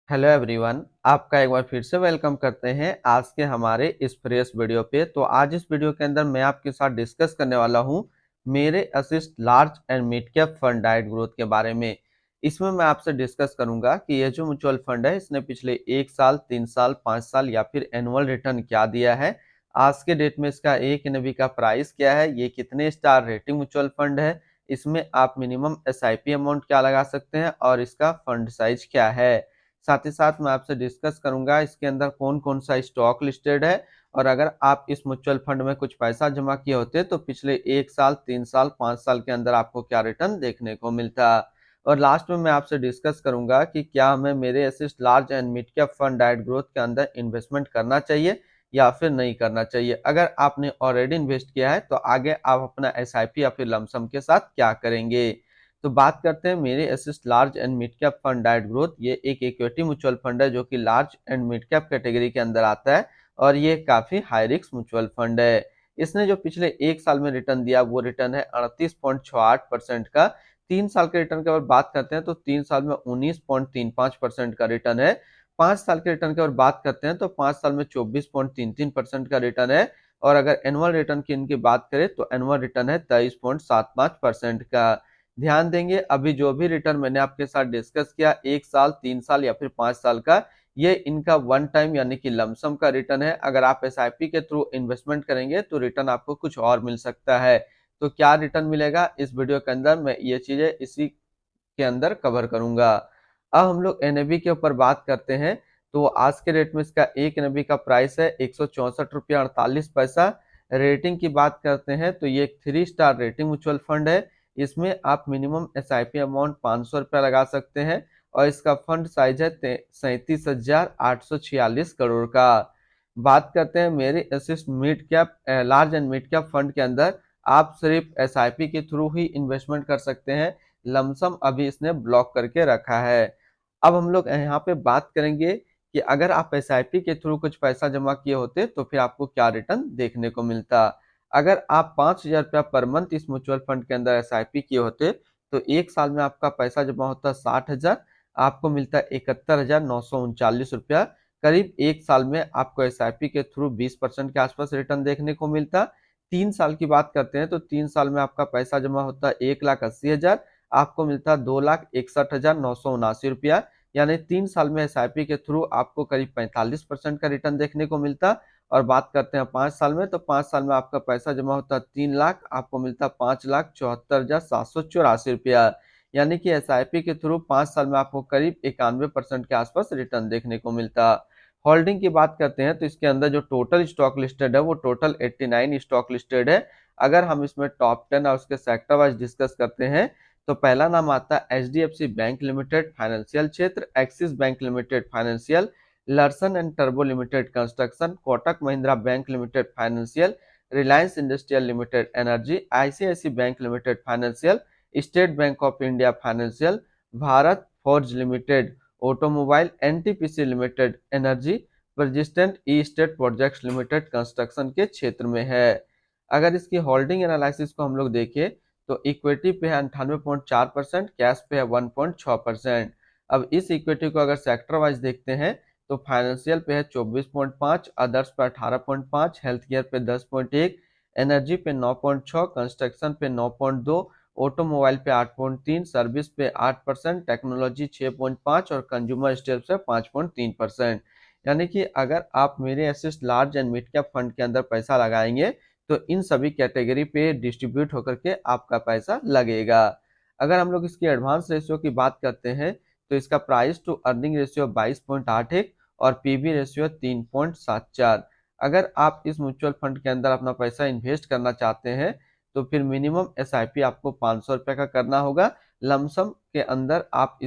Hello everyone, आपका एक बार फिर से वेलकम करते हैं आज के हमारे इस फ्रेश वीडियो पे। तो आज इस वीडियो के अंदर मैं आपके साथ डिस्कस करने वाला हूं मेरे assist large and mid cap fund diet growth के बारे में। इसमें मैं आपसे डिस्कस करूंगा कि ये जो म्यूचुअल फंड है इसने पिछले 1 साल, 3 साल, 5 साल या फिर एनुअल रिटर्न क्या दिया है, आज के डेट में इसका एक एनएवी का प्राइस क्या है, ये कितने स्टार रेटिंग म्यूचुअल फंड है, इसमें आप मिनिमम एसआईपी अमाउंट क्या लगा सकते हैं और इसका फंड साइज क्या है। साथ ही साथ मैं आपसे डिस्कस करूंगा इसके अंदर कौन कौन सा स्टॉक लिस्टेड है, और अगर आप इस म्यूचुअल फंड में कुछ पैसा जमा किए होते तो पिछले 1 साल, 3 साल, 5 साल के अंदर आपको क्या रिटर्न देखने को मिलता। और लास्ट में मैं आपसे डिस्कस करूंगा कि क्या हमें मेरे assist large and mid cap fund diet growth के अंदर इन्वेस्टमेंट करना चाहिए या फिर नहीं करना चाहिए। अगर आपने ऑलरेडी इन्वेस्ट किया है तो आगे आप अपना एसआईपी या फिर लमसम के साथ क्या करेंगे। तो बात करते हैं मेरे assist large and mid cap fund diet growth. ये एक इक्विटी म्यूचुअल फंड है जो कि large and mid cap category के अंदर आता है और ये काफी हाई रिस्क म्यूचुअल फंड है। इसने जो पिछले 1 साल में रिटर्न दिया वो रिटर्न है 38.68% का। 3 साल के रिटर्न की अगर बात करते हैं तो 3 साल में 19.35% का रिटर्न है। 5 साल के रिटर्न की अगर बात करते हैं तो 5 साल में 24.33% का रिटर्न है। और अगर एनुअल रिटर्न की इनकी बात करें तो एनुअल रिटर्न है 23.75% का। ध्यान देंगे अभी जो भी रिटर्न मैंने आपके साथ डिस्कस किया 1 साल, 3 साल या फिर 5 साल का, ये इनका वन टाइम यानी कि लमसम का रिटर्न है। अगर आप एसआईपी के थ्रू इन्वेस्टमेंट करेंगे तो रिटर्न आपको कुछ और मिल सकता है। तो क्या रिटर्न मिलेगा इस वीडियो के अंदर मैं ये चीजें इसी के अंदर कवर करूंगा। अब हम लोग एनएबी के ऊपर बात करते हैं। तो आज के रेट में इसका एक एनएबी का प्राइस है 164 रुपया 48 पैसा। रेटिंग की बात करते हैं तो ये एक 3 स्टार रेटिंग म्यूचुअल फंड है। इसमें आप मिनिमम एसआईपी अमाउंट 500 रुपया लगा सकते हैं और इसका फंड साइज है 37,846 करोड़ का। बात करते हैं मेरे assist mid cap large and mid cap fund के अंदर आप सिर्फ एसआईपी के थ्रू ही इन्वेस्टमेंट कर सकते हैं। लमसम अभी इसने ब्लॉक करके रखा है। अब हम लोग यहाँ पे बात करेंगे कि अगर आप एसआईपी के थ्रू कुछ पैसा जमा किए होते तो फिर आपको क्या रिटर्न देखने को मिलता। अगर आप 5,000 रुपया पर मंथ इस म्यूचुअल फंड के अंदर एसआईपी किए होते तो 1 साल में आपका पैसा जमा होता 60,000, आपको मिलता 71,939 रुपया। करीब 1 साल में आपको एसआईपी के थ्रू 20% के आसपास रिटर्न देखने को मिलता। 3 साल की बात करते हैं तो 3 साल में आपका पैसा जमा होता 1,80,000, आपको मिलता 2,61,979 रुपया। यानी 3 साल में एसआईपी के थ्रू आपको करीब 45% का रिटर्न देखने को मिलता। और बात करते हैं 5 साल में तो 5 साल में आपका पैसा जमा होता 3 लाख, आपको मिलता 5,74,784 रुपया। यानी कि एसआईपी के थ्रू 5 साल में आपको करीब 91% के आसपास रिटर्न देखने को मिलता। होल्डिंग की बात करते हैं तो इसके अंदर जो टोटल स्टॉक लिस्टेड है वो टोटल 89 स्टॉक लिस्टेड है। अगर हम इसमें टॉप 10 और उसके सेक्टर वाइज डिस्कस करते हैं तो पहला नाम आता है एचडीएफसी बैंक लिमिटेड फाइनेंशियल क्षेत्र, Axis bank limited financial, Larsen and टर्बो limited construction, Kotak Mahindra bank limited financial, Reliance industrial limited energy, ICIC bank limited financial, State Bank of India financial, Bharat Forge limited automobile, NTPC limited energy, persistent estate projects limited construction के क्षेत्र में है। अगर इसकी holding analysis को हम लोग देखें तो इक्विटी पे है 98.4%, कैश पे है 1.6%। अब इस इक्विटी को अगर सेक्टर वाइज देखते हैं तो फाइनेंशियल पे है 24.5, अदर्स पे 18.5, हेल्थ केयर पे 10.1, एनर्जी पे 9.6, कंस्ट्रक्शन पे 9.2, ऑटोमोबाइल पे 8.3, सर्विस पे 8%, टेक्नोलॉजी 6.5 और कंज्यूमर स्टेल्स पे 5.3%। यानी कि अगर आप मेरे assist large and mid cap fund के अंदर पैसा लगाएंगे तो इन सभी कैटेगरी पे डिस्ट्रीब्यूट होकर के आपका पैसा लगेगा। अगर हम लोग इसकी एडवांस रेशियो की बात करते हैं तो इसका प्राइस टू अर्निंग रेशियो 22.81 और पीबी रेशियो 3.74। अगर आप इस म्यूचुअल फंड के अंदर अपना पैसा इन्वेस्ट करना चाहते हैं तो फिर मिनिमम एसआईपी आपको 500 रुपये का करना होगा। लमसम के अंदर आप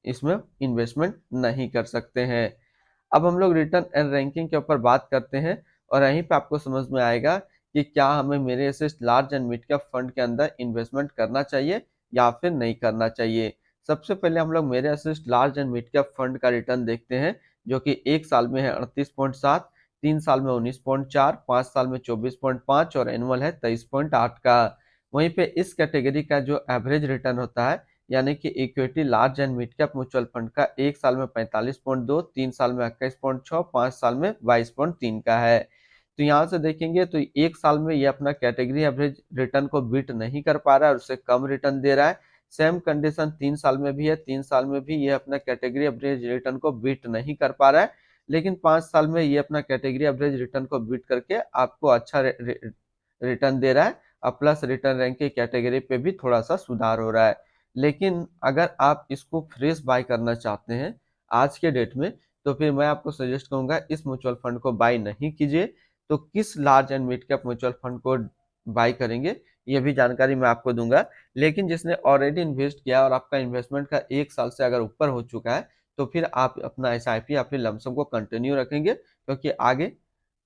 इसमें इन्वेस्टमेंट नहीं कर सकते हैं। अब हम लोग रिटर्न एंड रैंकिंग के ऊपर बात करते हैं और यहीं पे आपको समझ में आएगा कि क्या हमें मेरे assist large and mid cap fund के अंदर इन्वेस्टमेंट करना चाहिए या फिर नहीं करना चाहिए। सबसे पहले हम लोग मेरे assist large and mid cap fund का रिटर्न देखते हैं जो कि 1 साल में है 38.7, 3 साल में 19.4, 5 साल में 24.5 और एनुअल है 23.8 का। वहीं पे इस कैटेगरी का जो एवरेज रिटर्न होता है यानी कि equity large and mid cap mutual fund का 1 साल में 45.2, 3 साल में 21.6, 5 साल में 22.3 का है। तो यहाँ से देखेंगे तो 1 साल में ये अपना कैटेगरी एवरेज रिटर्न को बीट नहीं कर पा रहा है और उससे कम रिटर्न दे रहा है। सेम कंडीशन 3 साल में भी है, 3 साल में भी ये अपना कैटेगरी एवरेज रिटर्न को बीट नहीं कर पा रहा है, लेकिन 5 साल में ये अपना कैटेगरी एवरेज रिटर्न को बीट करके आपको अच्छा रिटर्न दे रहा है और प्लस रिटर्न रैंक की कैटेगरी पे भी थोड़ा सा सुधार हो रहा है। लेकिन अगर आप इसको फ्रेश बाय करना चाहते हैं आज के डेट में, तो फिर मैं आपको सजेस्ट करूंगा इस म्यूचुअल फंड को बाय नहीं कीजिए। तो किस large and mid cap mutual fund को बाय करेंगे ये भी जानकारी मैं आपको दूंगा। लेकिन जिसने ऑलरेडी इन्वेस्ट किया और आपका इन्वेस्टमेंट का 1 साल से अगर ऊपर हो चुका है, तो फिर आप अपना एसआईपी अपने लमसम को कंटिन्यू रखेंगे, क्योंकि आगे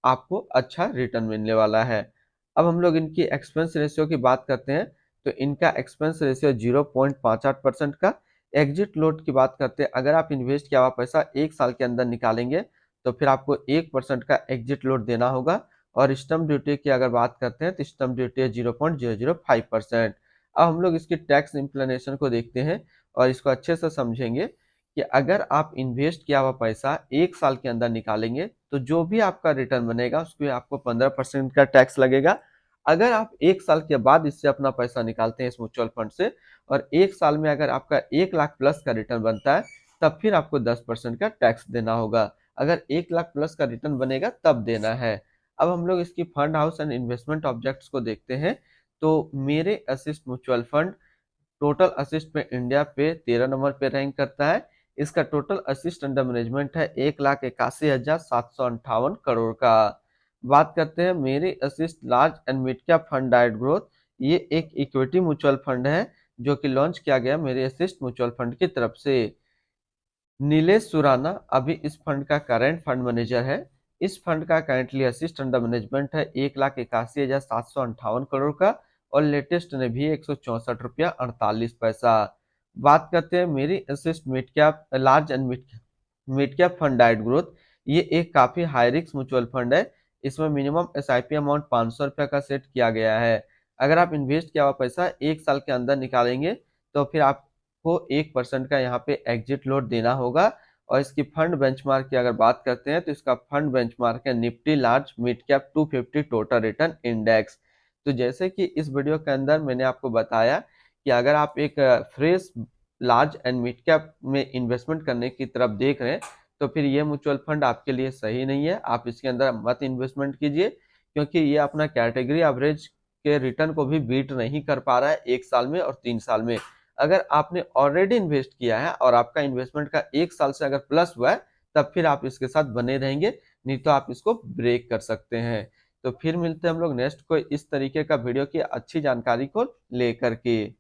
आपको अच्छा रिटर्न मिलने वाला है। अब हम लोग इनकी एक्सपेंस रेशियो की बात करते हैं, तो इनका एक्सपेंस रेशियो 0.58% का। एग्जिट लोड की बात करते हैं, अगर आप इन्वेस्ट किया हुआ पैसा 1 साल के अंदर निकालेंगे तो फिर आपको 1% का एग्जिट लोड देना होगा। और स्टम्प ड्यूटी की अगर बात करते हैं तो स्टम्प ड्यूटी है 0.005%। अब हम लोग इसकी टैक्स इम्प्लीनेशन को देखते हैं और इसको अच्छे से समझेंगे कि अगर आप इन्वेस्ट किया हुआ पैसा 1 साल के अंदर निकालेंगे तो जो भी आपका रिटर्न बनेगा उसमें आपको 15% का टैक्स लगेगा। अगर आप 1 साल के बाद इससे अपना पैसा निकालते हैं इस म्यूचुअल फंड से और 1 साल में अगर आपका 1 लाख प्लस का रिटर्न बनता है, तब फिर आपको 10% का टैक्स देना होगा। अगर 1 लाख प्लस का रिटर्न बनेगा तब देना है। अब हम लोग इसकी fund house and investment objects को देखते हैं, तो मेरे assist mutual fund total assist में इंडिया पे 13 नंबर पे रैंक करता है। इसका टोटल असिस्ट अंडर मैनेजमेंट है 1,81,758 करोड़ का। बात करते हैं मेरे assist large and mid cap fund diet growth. ये एक इक्विटी म्यूचुअल फंड है जो कि लॉन्च किया गया मेरे असिस्ट म्यूचुअल फंड की तरफ से। नीलेश सुराना अभी इस फंड का करंट फंड मैनेजर है। इस फंड का करंटली असिस्ट अंडर मैनेजमेंट है 1,81,758 करोड़ का और लेटेस्ट ने भी 164 रुपया 48 पैसा। बात करते हैं मेरी assist mid cap large and mid cap fund diet growth. ये एक काफी हाई रिस्क म्यूचुअल फंड है। इसमें मिनिमम एसआईपी अमाउंट 500 रुपया का सेट किया गया है। अगर आप इन्वेस्ट किया हुआ पैसा 1 साल के अंदर निकालेंगे तो फिर आप को 1% का यहाँ पे एग्जिट लोड देना होगा। और इसकी फंड बेंचमार्क की अगर बात करते हैं तो इसका फंड बेंचमार्क है Nifty large mid cap 250 total return index. तो जैसे कि इस वीडियो के अंदर मैंने आपको बताया कि अगर आप एक fresh large and mid cap में इन्वेस्टमेंट करने की तरफ देख रहे हैं, तो फिर ये म्यूचुअल फंड आपके लिए सही नहीं है। आप इसके अंदर मत इन्वेस्टमेंट कीजिए, क्योंकि ये अपना कैटेगरी एवरेज के रिटर्न को भी बीट नहीं कर पा रहा है 1 साल में और 3 साल में। अगर आपने ऑलरेडी इन्वेस्ट किया है और आपका इन्वेस्टमेंट का 1 साल से अगर प्लस हुआ है, तब फिर आप इसके साथ बने रहेंगे, नहीं तो आप इसको ब्रेक कर सकते हैं। तो फिर मिलते हैं हम लोग नेक्स्ट कोई इस तरीके का वीडियो की अच्छी जानकारी को लेकर के।